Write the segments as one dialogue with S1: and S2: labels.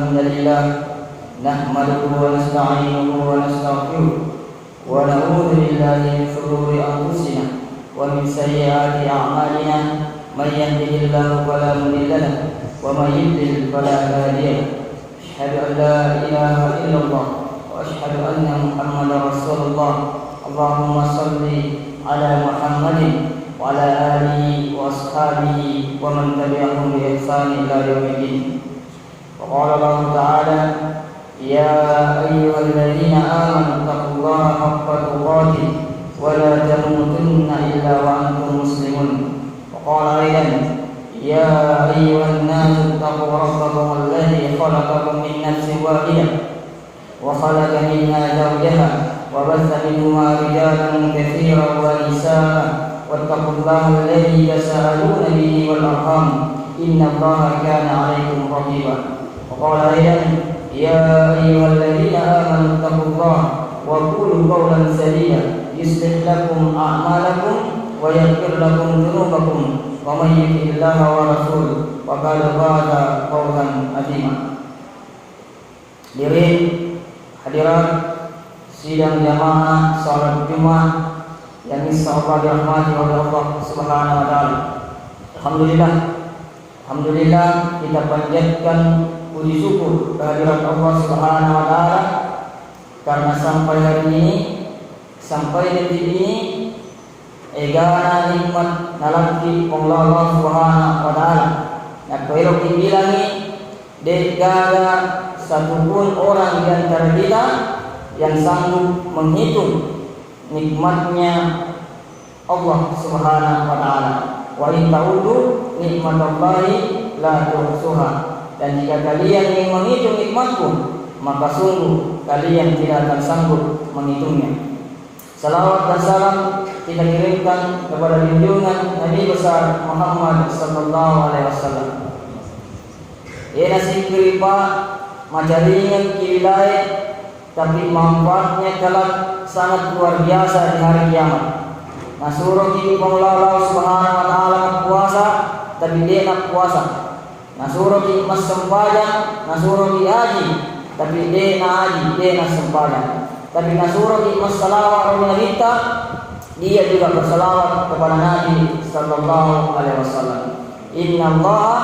S1: الحمد لله نحمده ونستعينه ونستغفره ونعوذ بالله من شرور أنفسنا ومن سيئات أعمالنا من يهده الله فلا مضل له ومن يضلل فلا هادي له أشهد أن لا إله إلا الله وأشهد أن محمدا رسول الله اللهم صل على محمد وعلى آله وأصحابه ومن تبعهم بإحسان إلى يوم الدين. وقال الله تعالى يا أيها الذين آمنوا اتقوا الله حق تقاته ولا تموتن إلا وأنتم مسلمون. وقال أيضا يا أيها الناس اتقوا ربكم الذي خلقكم من نفس واحدة وخلق منها زوجها وبث منهما رجالا كثيرا ونساء واتقوا الله الذي تساءلون به والأرحام إن الله كان عليكم رقيبا. وقال أيضا يا أيها الذين آمنوا اتقوا الله وقولوا قولا سديدا يصلح لكم أعمالكم ويغفر لكم ذنوبكم ومن يطع الله ورسوله فقد فاز فوزا عظيما. Hadirat sidang jamaah salat Jumat yang insyaallah dirahmati oleh Allah Subhanahu wa taala. Alhamdulillah kita panjatkan puji syukur kehadirat Allah Subhanahu wa taala karena sampai hari ini, sampai detik ini egana nikmat nalaki Allah Subhanahu wa taala. Nak koiro dibilangi degada satupun orang di antara kita yang sanggup menghitung nikmatnya Allah Subhanahu wa taala. Wa in ta'udu nikmatallahi la tuhsuha. Dan jika kalian ingin menghitung nikmatku, maka sungguh kalian tidak akan sanggup menghitungnya. Salawat dan salam kita kirimkan kepada junjungan Nabi besar Muhammad sallallahu alaihi wasallam. Ia nasi kiripa majaringan kilai, tapi manfaatnya kelak sangat luar biasa di hari kiamat. Nasuro ki Allah Subhanahu wa taala puasa, tapi dia nak puasa. Nasuro ki mas sembahyang, nasuro ki haji, tapi dia nak haji, dia nak sembahyang. Tapi nasuro ki mas salawat kepada kita, dia juga bersalawat kepada Nabi sallallahu alaihi wasallam. Inna Allah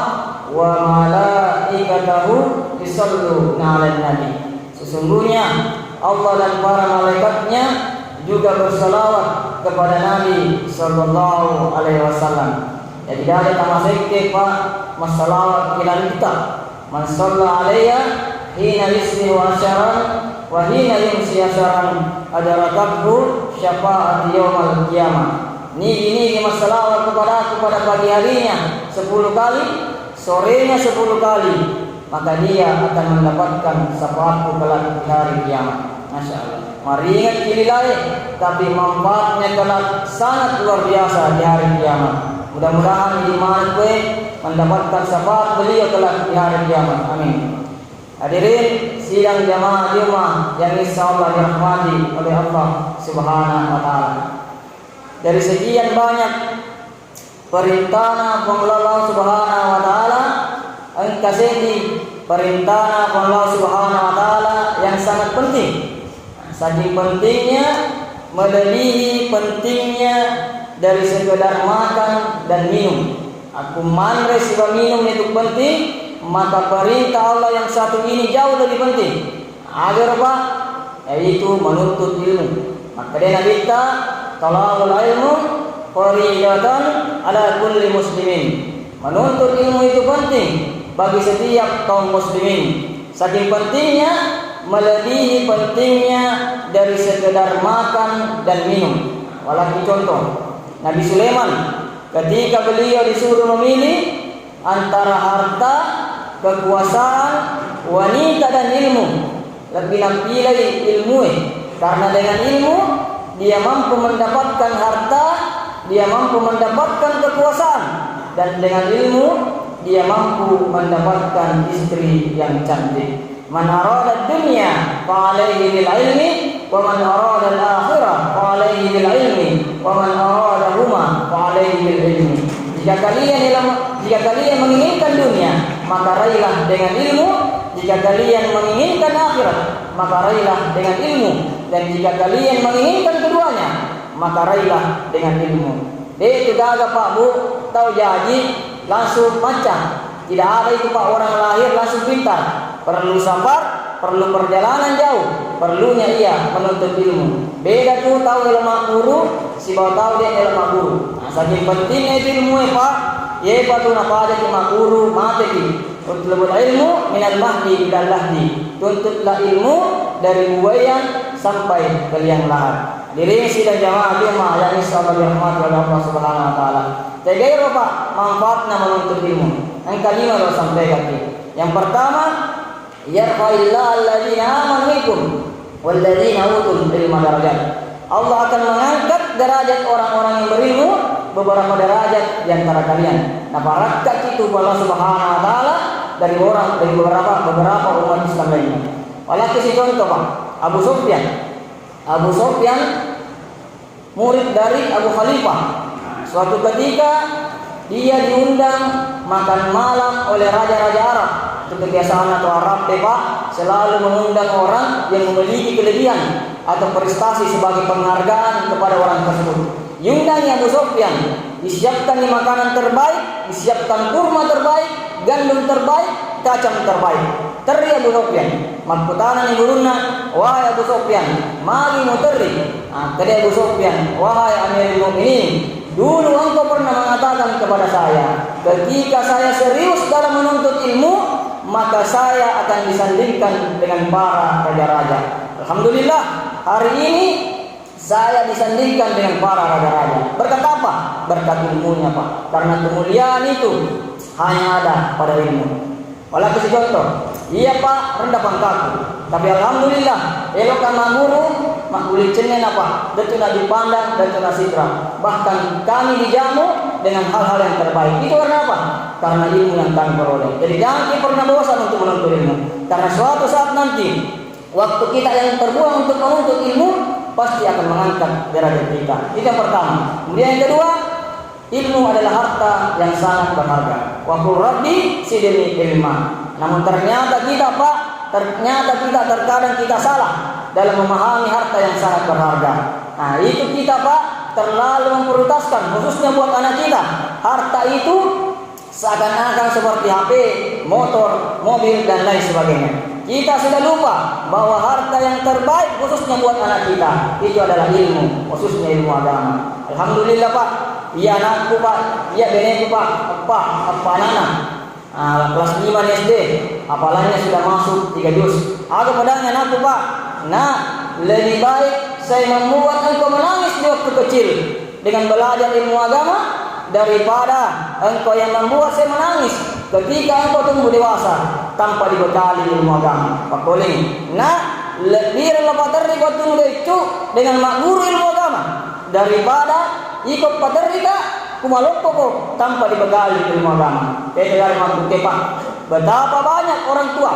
S1: wa malaikatahu yusalluna 'alan nabi. Sesungguhnya Allah dan para malaikatnya juga bersalawat kepada Nabi sallallahu alaihi wasallam. Jadi dari tamasik Pak masalawat kita man shalla alaiya hina yusni wa asharan wa hina yumsi asharan adarakathu syafaat yaumil qiyamah. Ini masalawat kepada aku pada pagi harinya 10 kali, sorenya 10 kali, maka dia akan mendapatkan syafaatku kelak di hari kiamat. Masya Allah. Mari ingat kililai, tapi manfaatnya kelak sangat luar biasa di hari kiamat. Mudah-mudahan iman gue mendapatkan syafaat beliau kelak di hari kiamat. Amin. Hadirin sidang jamaah Jumat yang insyaallah dirahmati oleh Allah Subhanahu wa taala. Dari sekian banyak perintah Allah Subhanahu wa taala, engkasih perintah Allah Subhanahu wa taala yang sangat penting. Saking pentingnya, melebihi pentingnya dari sekedar makan dan minum. Aku manre siapa minum itu penting, maka perintah Allah yang satu ini jauh lebih penting. Agar apa? Yaitu menuntut ilmu. Maka dia kita talabul ilmu fardhatun ala kulli muslimin. Menuntut ilmu itu penting bagi setiap kaum muslimin. Saking pentingnya, melebihi pentingnya dari sekedar makan dan minum. Walaupun contoh, Nabi Sulaiman ketika beliau disuruh memilih antara harta, kekuasaan, wanita dan ilmu, lebih pilih ilmu. Karena dengan ilmu dia mampu mendapatkan harta, dia mampu mendapatkan kekuasaan, dan dengan ilmu dia mampu mendapatkan istri yang cantik. Man arada dunya fa alaihi bil ilmi wa man arada al akhirah fa alaihi bil ilmi wa man aradahuma fa alaihi bil ilmi. Jika kalian menginginkan dunia, maka raihlah dengan ilmu. Jika kalian menginginkan akhirat, maka raihlah dengan ilmu. Dan jika kalian menginginkan keduanya, maka raihlah dengan ilmu. Itu kagak Pak Bu, tahu jadi langsung macam. Tidak ada itu Pak, orang lahir langsung pintar. Perlu sabar, perlu perjalanan jauh, perlunya ia menuntut ilmu. Beda tuh tahu ilmu guru, si bawa tahu dia ilmu guru. Nah, saking pentingnya itu ilmu Pak. Ye Pak tuh napa aja cuma guru mati ki. Utlubul ilmu minal mahdi ilal lahdi. Tuntutlah ilmu dari buayan sampai ke liang lahat. Diri sidang jamaah Jumat yang insyaallah dirahmati oleh Allah Subhanahu wa taala. Tegairo Pak, manfaatnya menuntut ilmu. Yang kelima lo sampaikan. Yang pertama, yarfa'illahu alladziina aamanu minkum walladziina utul ilma darajat. Allah akan mengangkat derajat orang-orang yang berilmu beberapa derajat di antara kalian. Nah, barakat itu Allah Subhanahu wa taala dari beberapa umat Islam lainnya. Walau kasih contoh Pak, Abu Sufyan murid dari Abu Khalifah. Suatu ketika dia diundang makan malam oleh raja-raja Arab. Itu kebiasaan atau Arab Pak selalu mengundang orang yang memiliki kelebihan atau prestasi sebagai penghargaan kepada orang tersebut. Diundangnya Abu Sufyan, disiapkan makanan terbaik, disiapkan kurma terbaik, gandum terbaik, kacang terbaik. Teri Abu Sufyan, makutana ni guruna, wahai Abu Sufyan, mari mu teri. Tadi Abu Sufyan, wahai Amirul Mukminin, dulu engkau pernah mengatakan kepada saya, ketika saya serius dalam menuntut ilmu, maka saya akan disandingkan dengan para raja-raja. Alhamdulillah, hari ini saya disandingkan dengan para raja-raja. Berkat apa? Berkat ilmunya Pak. Karena kemuliaan itu hanya ada pada ilmu. Walau kasih contoh, iya Pak, rendah pangkatku. Tapi alhamdulillah, elokan maguru, makulit cenen apa? Datu nak dipandang, datu nak sitra. Bahkan kami dijamu dengan hal-hal yang terbaik. Itu karena apa? Karena ilmu yang kami peroleh. Jadi jangan pernah bosan untuk menuntut ilmu. Karena suatu saat nanti, waktu kita yang terbuang untuk menuntut ilmu, pasti akan mengangkat derajat kita. Itu yang pertama. Kemudian yang kedua, ilmu adalah harta yang sangat berharga. Wa qul rabbi zidni ilma. Namun ternyata kita Pak, terkadang kita salah dalam memahami harta yang sangat berharga. Nah, itu kita Pak terlalu memprioritaskan khususnya buat anak kita. Harta itu seakan-akan seperti HP, motor, mobil dan lain sebagainya. Kita sudah lupa bahwa harta yang terbaik khususnya buat anak kita itu adalah ilmu, khususnya ilmu agama. Alhamdulillah Pak, iya anakku Pak, iya beneku Pak, apa anak kelas 5 SD, apalanya sudah masuk 3 juz. Aku padanya anakku Pak, nah lebih baik saya membuat engkau menangis di waktu kecil dengan belajar ilmu agama daripada engkau yang membuat saya menangis ketika engkau tumbuh dewasa tanpa dibekali ilmu agama. Pak Koling, nah lebih relevan terlibat tunggu itu dengan makmur ilmu agama daripada ikut paterika kumalopoko tanpa dibekali ilmu agama. Dari makmur Pak, betapa banyak orang tua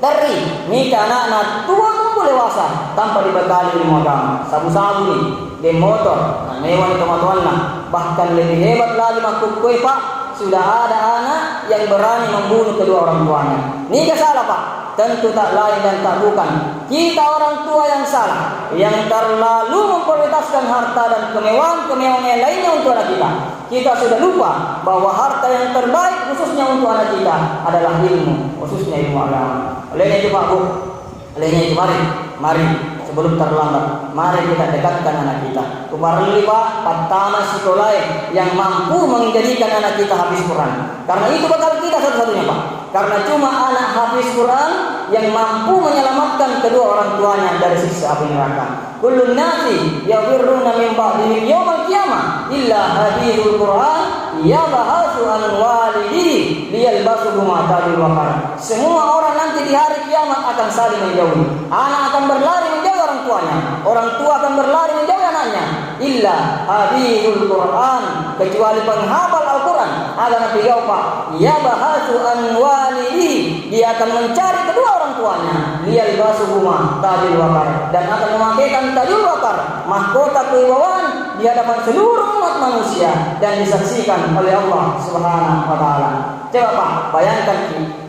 S1: dari nikah anak-anak tua tumbuh dewasa tanpa dibekali ilmu agama. Sabu-sabu nih, di motor, mewah itu matuanlah. Bahkan lebih hebat lagi makhluk kue Pak, sudah ada anak yang berani membunuh kedua orang tuanya. Nikah salah Pak, tentu tak lain dan tak bukan kita orang tua yang salah, yang terlalu memprioritaskan harta dan kemewahan yang lainnya untuk anak kita. Kita sudah lupa bahwa harta yang terbaik khususnya untuk anak kita adalah ilmu, khususnya ilmu agama. Olehnya itu Pak Bu, olehnya itu mari sebelum terlambat, mari kita dekatkan anak kita. Kumarli Pak, pertama sekolah yang mampu menjadikan anak kita habis Quran. Karena itu bakal kita satu-satunya Pak. Karena cuma anak hafiz Quran yang mampu menyelamatkan kedua orang tuanya dari siksa api neraka. Kullun nasi yafirruna min ba'dihim yawmal qiyamah illa hadithul Quran yabahasu an walidihi liyalbasuhu ma tadil waqar. Semua orang nanti di hari kiamat akan saling menjauhi. Anak akan berlari menjauhi orang tuanya, orang tua akan berlari menjauhi anaknya. Illa hadithul Quran, kecuali penghafal Al-Quran. Ada Nabi Pak, yabahasu an walidihi, dia akan mencari kedua orang tuanya, liyalbasuhu ma tadil waqar, dan akan memakaikan tadil waqar, mahkota kewibawaan di hadapan seluruh umat manusia dan disaksikan oleh Allah Subhanahu wa taala. Coba Pak, bayangkan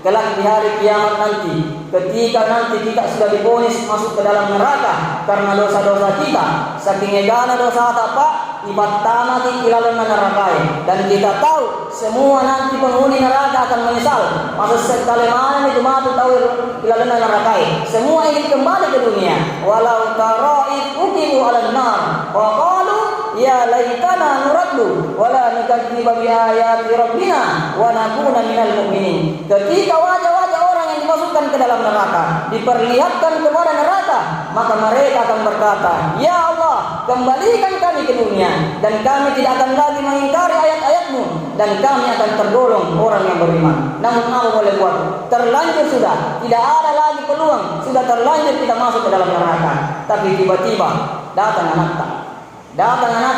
S1: kelak di hari kiamat nanti, ketika nanti kita sudah divonis masuk ke dalam neraka karena dosa-dosa kita, saking egana dosa Pak, ibattama ilalan neraka, dan kita tahu semua nanti penghuni neraka akan menyesal. Maksud sekali mana itu matu tahu ilalan neraka. Semua ingin kembali ke dunia. Walau tara'i uqimu 'alan nar wa qalu ya laitana nuraddu wala nukadziba bi ayati rabbina wa nakuna minal mu'minin. Ketika wajah-wajah orang yang dimasukkan ke dalam neraka diperlihatkan kepada neraka, maka mereka akan berkata, ya Allah, kembalikan kami ke dunia dan kami tidak akan lagi mengingkari ayat-ayatmu dan kami akan tergolong orang yang beriman. Namun apa boleh buat? Terlanjur sudah, tidak ada lagi peluang, sudah terlanjur kita masuk ke dalam neraka. Tapi tiba-tiba datang anak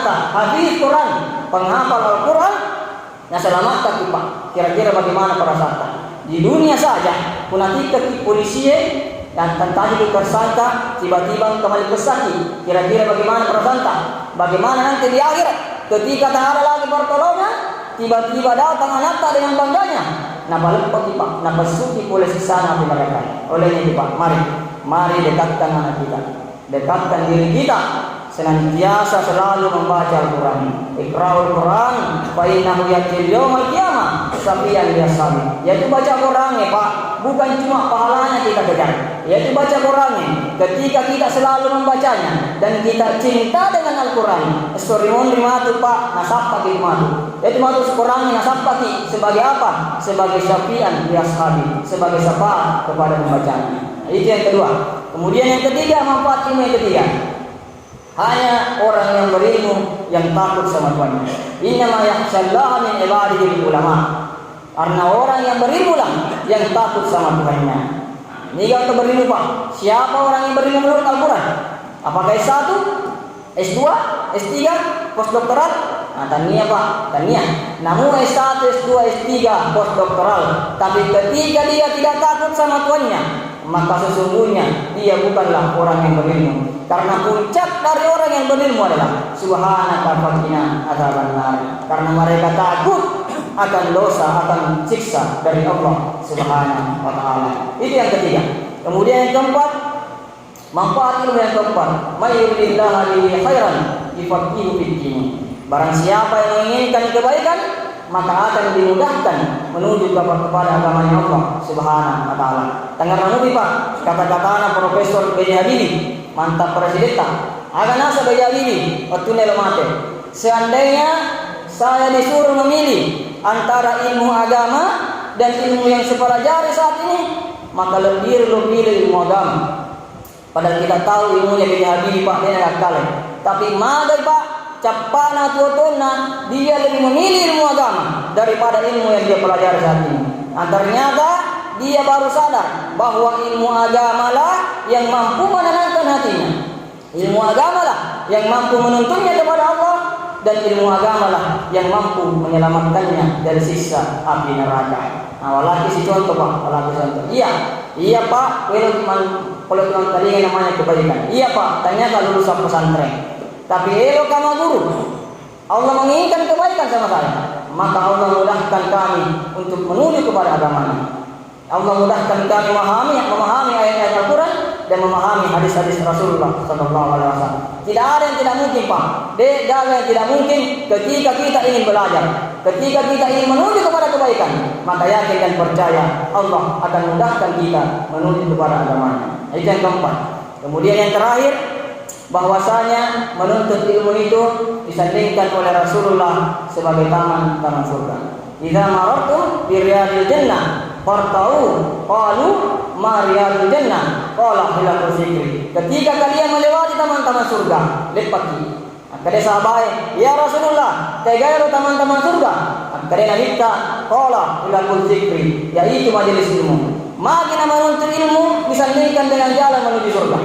S1: tak hafiz Quran, penghafal Al-Quran, yang selamat kita. Kira-kira bagaimana perasaan di dunia saja? Punatika polisi dan tentang itu tersangka tiba-tiba kembali pesaki. Kira-kira bagaimana perasaan? Bagaimana nanti di akhirat ketika tak ada lagi pertolongan, tiba-tiba datang anak tak dengan bangganya. Napa Pak, napa suki polisi sana di mereka. Oleh ini Pak, mari dekatkan anak kita, dekatkan diri kita, senantiasa selalu membaca Al-Quran. Iqra'ul Quran fa innahu yatil yaumil qiyamah safiyan lisabi. Yaitu baca Quran Pak, bukan cuma pahalanya kita kejar. Yaitu baca Quran ketika kita selalu membacanya dan kita cinta dengan Al-Quran. Istorimun rimatu Pak, nasab pagi matu. Yaitu matu Quran nasab pagi sebagai apa? Sebagai syafian lisabi, sebagai syafaat kepada pembacanya. Itu yang kedua. Kemudian yang ketiga, manfaat ilmu yang ketiga, hanya orang yang berilmu yang takut sama Tuhan. Innama yakhshallaha min ibadihi ulama. Karena orang yang berilmu lah yang takut sama Tuhannya. Ini kalau berilmu Pak, siapa orang yang berilmu menurut Al-Quran? Apakah S1, S2, S3, postdoktoral? Nah, tania Pak, tania. Namun S1, S2, S3, postdoktoral, tapi ketika dia tidak takut sama Tuhannya, maka sesungguhnya dia bukanlah orang yang berilmu. Karena puncak dari orang yang berilmu adalah subhanaka faqina adzabannar. Karena mereka takut akan dosa, akan siksa dari Allah Subhanahu wa taala. Itu yang ketiga. Kemudian yang keempat, manfaat ilmu yang keempat, may yuridillahu bihi khairan yufaqihu fid-din. Barang siapa yang menginginkan kebaikan, maka akan dimudahkan menuju kepada agama Allah Subhanahu wa taala. Tangan Nabi Pak, kata-kata Profesor B.J. Habibie, mantap presiden tak? Akan asa B.J. Habibie waktu mati. Seandainya saya disuruh memilih antara ilmu agama dan ilmu yang sepelajari saat ini, maka lebih pilih ilmu agama. Padahal kita tahu ilmunya B.J. Habibie Pak, dia nak kalah. Tapi madai Pak, capana tuotona, dia lebih memilih ilmu agama daripada ilmu yang dia pelajari saat ini. Nah, ternyata dia baru sadar bahwa ilmu agama lah yang mampu menenangkan hatinya. Ilmu agama lah yang mampu menuntunnya kepada Allah, dan ilmu agama lah yang mampu menyelamatkannya dari siksa api neraka. Nah, walaki si contoh Pak, walaki contoh. Iya Pak, kalau teman tadi yang namanya kebaikan. Iya Pak, tanya kalau lulusan pesantren. Tapi elok sama guru. Allah menginginkan kebaikan sama saya, maka Allah mudahkan kami untuk menuju kepada agamanya. Allah mudahkan kami memahami ayat-ayat Al-Quran dan memahami hadis-hadis Rasulullah SAW. Tidak ada yang tidak mungkin Pak. Tidak ada yang tidak mungkin ketika kita ingin belajar, ketika kita ingin menuju kepada kebaikan, maka yakin dan percaya Allah akan mudahkan kita menuju kepada agamanya. Itu yang keempat. Kemudian yang terakhir, bahwasanya menuntut ilmu itu disandingkan oleh Rasulullah sebagai taman surga. Idza marartum bi riyadil jannah fartau qalu ma riyadil jannah qala hilal zikri. Ketika kalian melewati taman-taman surga, lepati. Kade sahabat, ya Rasulullah, tegairu taman-taman surga. Kade nabita qala hilal zikri, yaitu majelis ilmu. Makin menuntut ilmu disandingkan dengan jalan menuju surga.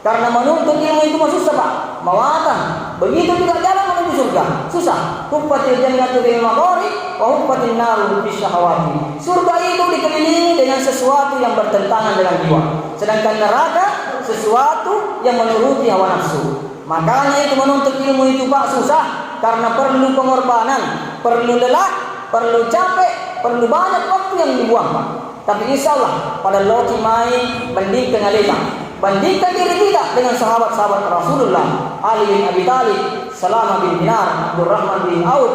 S1: Karena menuntut ilmu itu susah Pak, mawatan. Begitu juga jalan menuju surga, susah. Huffatil jannatu bil maqari wa huffatin naru bis syahawati. Surga itu dikelilingi dengan sesuatu yang bertentangan dengan jiwa. Sedangkan neraka sesuatu yang menuruti hawa nafsu. Makanya itu menuntut ilmu itu Pak susah, karena perlu pengorbanan, perlu lelah, perlu capek, perlu banyak waktu yang dibuang Pak. Tapi insya Allah pada loti mai bandingkan alika, bandingkan diri kita dengan sahabat-sahabat Rasulullah, Ali bin Abi Thalib, Salamah bin Dinar, Abdurrahman bin Auf,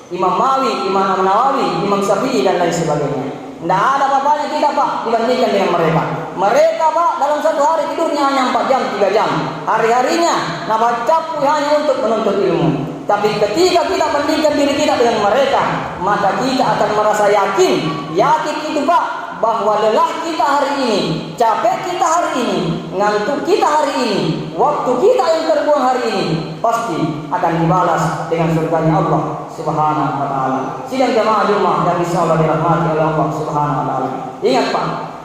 S1: Imam Mawi, Imam Nawawi, Imam Syafi'i dan lain sebagainya. Tidak ada apa-apanya kita Pak dibandingkan dengan mereka. Mereka Pak dalam satu hari tidurnya hanya 4 jam, 3 jam. Hari-harinya nama capu hanya untuk menuntut ilmu. Tapi ketika kita bandingkan diri kita dengan mereka, maka kita akan merasa yakin itu Pak, bahwa lelah kita hari ini, capek kita hari ini, ngantuk kita hari ini, waktu kita yang terbuang hari ini, pasti akan dibalas dengan surganya Allah Subhanahu wa taala. Sidang jamaah Jumat yang insyaallah dirahmati oleh Allah Subhanahu wa taala.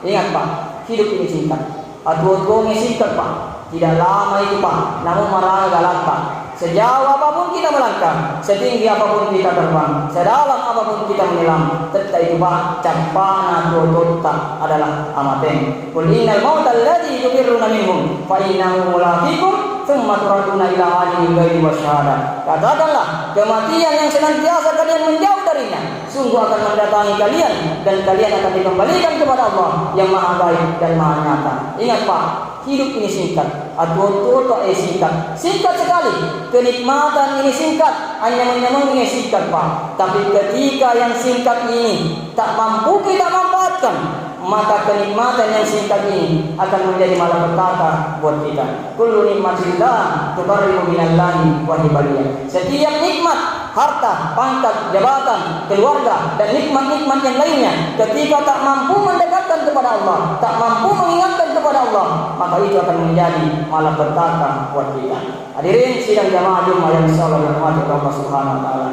S1: Ingat Pak, hidup ini singkat. Atuh-atuhnya singkat Pak. Tidak lama itu Pak, namun marah galak Pak. Sejauh apapun kita melangkah, setinggi apapun kita terbang, sedalam apapun kita menyelam, tetap itu Pak, campana tututa adalah amaten. Qul innal mauta alladzi tufirruna minhum fa innahu mulaqikum tsumma turaduna ila alimil ghaibi wasyahada. Katakanlah, kematian yang senantiasa kalian menjauh darinya, sungguh akan mendatangi kalian dan kalian akan dikembalikan kepada Allah yang Maha Gaib dan Maha Nyata. Ingat Pak, hidup ini singkat, atuh-atuh singkat, singkat sekali. Kenikmatan ini singkat, anyaman-anyaman ini singkat Pak. Tapi ketika yang singkat ini tak mampu kita manfaatkan, maka kenikmatan yang singkat ini akan menjadi malapetaka buat kita. Kullu nikmatillah tuqarribu minallahi wa hibaliyah. Setiap nikmat, harta, pangkat, jabatan, keluarga dan nikmat-nikmat yang lainnya, ketika tak mampu mendekatkan kepada Allah, tak mampu mengingatkan kepada Allah, maka itu akan menjadi malapetaka buat kita. Hadirin sidang jamaah Jumat yang insyaallah dirahmati Allah Subhanahu wa taala.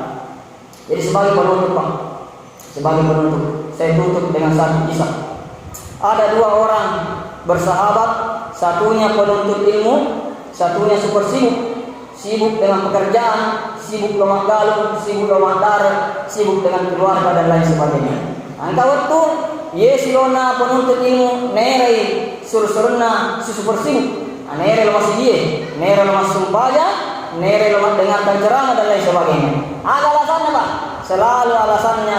S1: Jadi sebagai penutup Pak, saya tutup dengan satu kisah. Ada 2 orang bersahabat, satunya penuntut ilmu, satunya super sibuk dengan pekerjaan, sibuk lemak galung, sibuk lemak darah, sibuk dengan keluarga dan lain sebagainya. Angka waktu yesilona penuntut ilmu nerei sur-surna super sibuk. Nere lemas dia, nere lemas sumpahnya, nere lemas dengarkan ceramah dan lain sebagainya. Ada alasannya Pak, selalu alasannya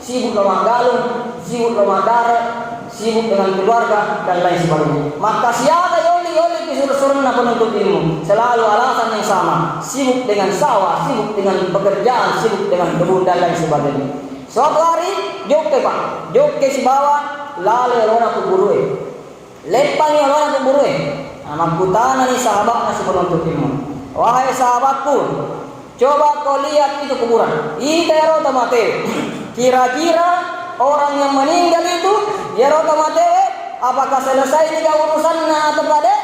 S1: sibuk lemak galung, sibuk lemak darah, sibuk dengan keluarga dan lain sebagainya. Maka siapa yoli kisur-surna penuntut ilmu, selalu alasan yang sama, sibuk dengan sawah, sibuk dengan pekerjaan, sibuk dengan kebun dan lain sebagainya. Suatu hari jokke Pak, jokke si bawa lalu lona kuburue, lepang lona kuburue. Makutana ni sahabatnya si penuntut ilmu. Wahai sahabatku, coba kau lihat itu kuburan. Ita rota mate. Kira-kira orang yang meninggal itu ya rota mate, apakah selesai juga urusannya atau tidak?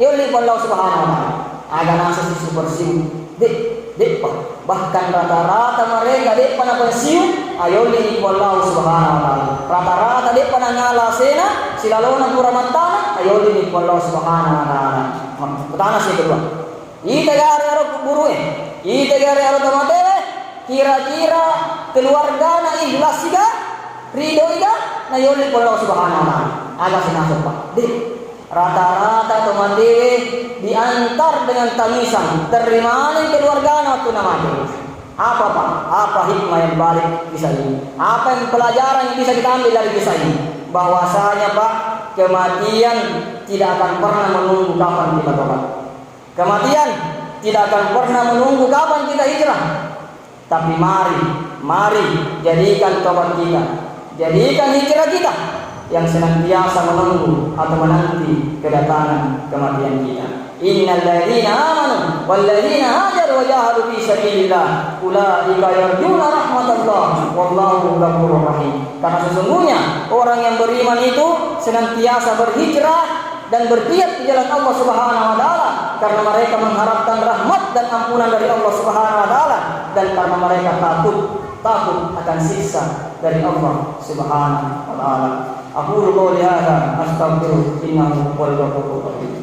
S1: Yuli Allah Subhanahu wa taala. Ada nasa si super siu. Dek Pak. Bahkan rata-rata mereka dek pada pensiun, ayoli Allah Subhanahu wa taala. Rata-rata dek pada nyala sena, silalona puramatana, ayoli Allah Subhanahu wa taala. Pertanyaan si kedua. Ita gare aro kuburue. Ita gare aro tamate. Kira-kira keluarga na ikhlas siga? Ridho ida? Na yoli Allah Subhanahu wa taala. Agak sinasok Pak. Dek. Rata-rata tomate diantar dengan tangisan. Terima keluarga waktu namanya. Apa Pak? Apa hikmah yang balik kisah ini? Apa yang pelajaran yang bisa kita ambil dari kisah ini? Bahwasanya Pak, kematian tidak akan pernah menunggu kapan kita tobat. Kematian tidak akan pernah menunggu kapan kita hijrah. Tapi mari jadikan tobat kita, jadikan hijrah kita yang senantiasa menunggu atau menanti kedatangan kematian kita. Innal ladzina amanu wal ladzina hajaru wa jahadu fi sabilillah ulaika yarjuna rahmatallah wallahu ghafurur rahim. Karena sesungguhnya orang yang beriman itu senantiasa berhijrah dan berjihad di jalan Allah Subhanahu wa taala karena mereka mengharapkan rahmat dan ampunan dari Allah Subhanahu wa taala dan karena mereka takut akan siksa dari Allah Subhanahu wa taala. Aku qouli hadza astaghfiru innahu huwal ghafurur rahim.